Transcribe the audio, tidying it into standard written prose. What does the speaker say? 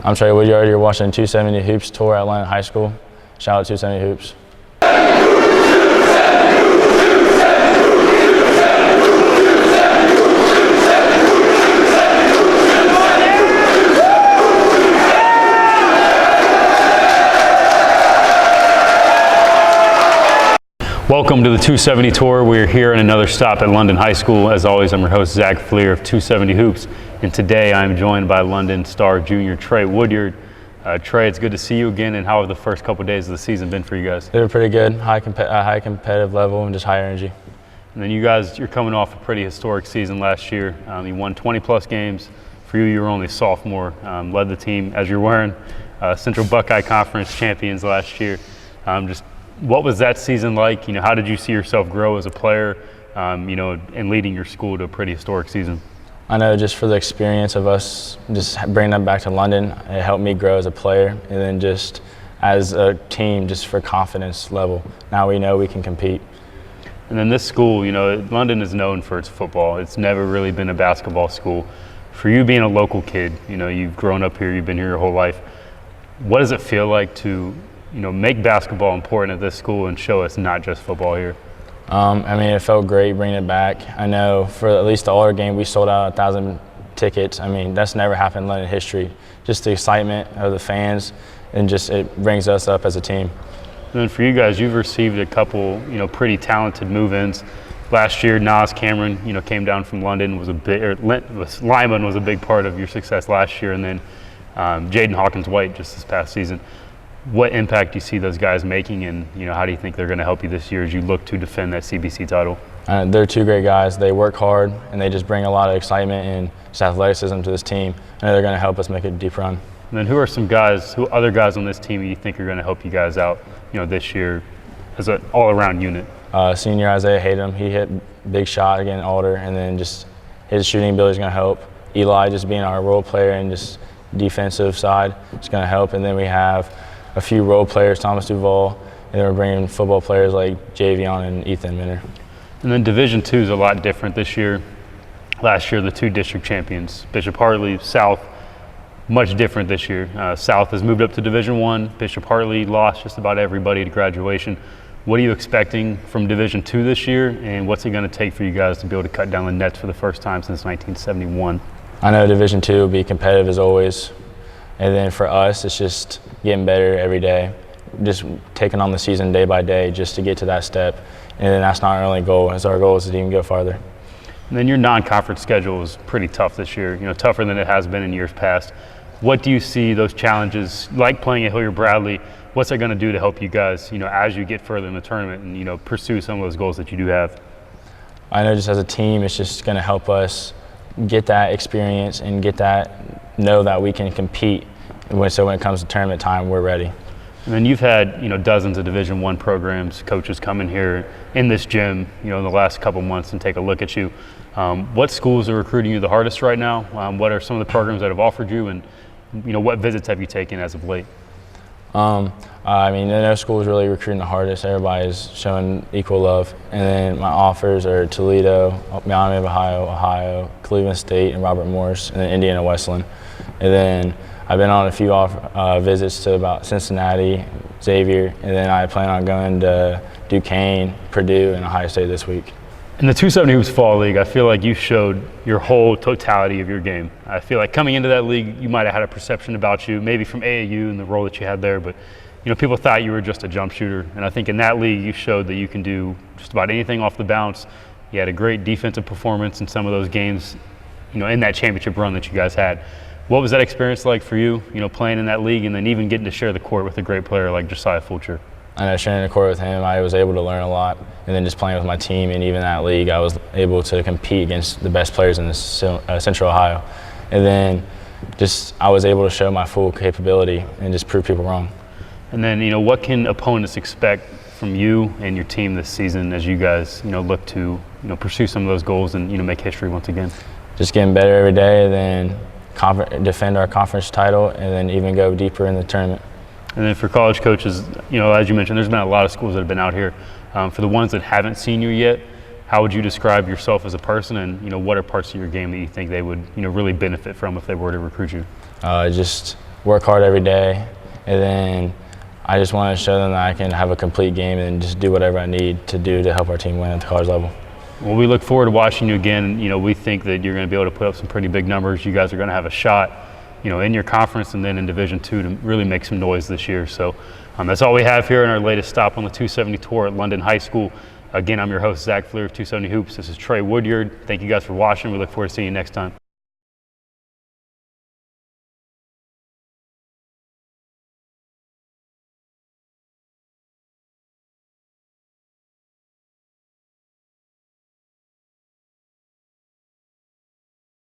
I'm Trey Woodyard. You're watching 270 Hoops tour at London High School. Shout out 270 Hoops. Welcome to the 270 tour. We're here on another stop at London High School. As always, I'm your host, Zach Fleer of 270 Hoops. And today I'm joined by London star junior Trey Woodyard. Trey, it's good to see you again. And how have the first couple of days of the season been for you guys? They were pretty good, high competitive level and just high energy. And then you guys, you're coming off a pretty historic season last year. You won 20-plus games. For you, you were only a sophomore. Led the team, as you're wearing, Central Buckeye Conference champions last year. What was that season like? How did you see yourself grow as a player, and leading your school to a pretty historic season? I know just for the experience of us just bringing them back to London, it helped me grow as a player, and then just as a team, just for confidence level. Now we know we can compete. And then this school, London is known for its football. It's never really been a basketball school. For you being a local kid, you've grown up here, you've been here your whole life. What does it feel like to make basketball important at this school and show us not just football here? It felt great bringing it back. I know for at least the All-Star game, we sold out 1,000 tickets. That's never happened in London history. Just the excitement of the fans, and just it brings us up as a team. And then for you guys, you've received a couple, pretty talented move-ins. Last year, Nas Cameron, came down from London, Lyman was a big part of your success last year, and then Jaden Hawkins-White just this past season. What impact do you see those guys making, and how do you think they're going to help you this year as you look to defend that CBC title? They're two great guys. They work hard, and they just bring a lot of excitement and just athleticism to this team. I know they're going to help us make a deep run. And then who are other guys on this team you think are going to help you guys out, this year as an all-around unit? Senior Isaiah Hayden, he hit big shot again, Alder, and then just his shooting ability is going to help. Eli just being our role player and just defensive side is going to help. And then we have a few role players, Thomas Duval, and then we're bringing football players like Javion and Ethan Minner. And then Division II is a lot different this year. Last year, the two district champions, Bishop Hartley, South, much different this year. South has moved up to Division I. Bishop Hartley lost just about everybody to graduation. What are you expecting from Division II this year, and what's it going to take for you guys to be able to cut down the nets for the first time since 1971? I know Division II will be competitive as always. And then for us, it's just getting better every day, just taking on the season day by day just to get to that step. And then that's not our only goal. Our goal is to even go farther. And then your non-conference schedule is pretty tough this year, tougher than it has been in years past. What do you see those challenges, like playing at Hilliard-Bradley, what's that going to do to help you guys, as you get further in the tournament and, pursue some of those goals that you do have? I know just as a team, it's just going to help us get that experience and know that we can compete. So when it comes to tournament time, we're ready. And then you've had, dozens of Division I programs, coaches come in here in this gym, in the last couple months and take a look at you. What schools are recruiting you the hardest right now? What are some of the programs that have offered you, and what visits have you taken as of late? No school is really recruiting the hardest. Everybody is showing equal love. And then my offers are Toledo, Miami of Ohio, Cleveland State, and Robert Morris, and then Indiana Wesleyan. And then I've been on a few visits to about Cincinnati, Xavier, and then I plan on going to Duquesne, Purdue, and Ohio State this week. In the 270 Hoops Fall League, I feel like you showed your whole totality of your game. I feel like coming into that league, you might have had a perception about you, maybe from AAU and the role that you had there, but people thought you were just a jump shooter. And I think in that league, you showed that you can do just about anything off the bounce. You had a great defensive performance in some of those games, in that championship run that you guys had. What was that experience like for you, playing in that league and then even getting to share the court with a great player like Josiah Fulcher? I know sharing the court with him, I was able to learn a lot. And then just playing with my team and even that league, I was able to compete against the best players in Central Ohio. And then I was able to show my full capability and just prove people wrong. And then, what can opponents expect from you and your team this season as you guys, look to, pursue some of those goals and, make history once again? Just getting better every day, and then defend our conference title, and then even go deeper in the tournament. And then for college coaches, as you mentioned, there's been a lot of schools that have been out here. For the ones that haven't seen you yet, how would you describe yourself as a person, and what are parts of your game that you think they would really benefit from if they were to recruit you? Just work hard every day, and then I just want to show them that I can have a complete game and just do whatever I need to do to help our team win at the college level. Well, we look forward to watching you again. You know, we think that you're going to be able to put up some pretty big numbers. You guys are going to have a shot, you know, in your conference and then in Division II to really make some noise this year. So that's all we have here in our latest stop on the 270 tour at London High School. Again, I'm your host, Zach Fleer of 270 Hoops. This is Trey Woodyard. Thank you guys for watching. We look forward to seeing you next time.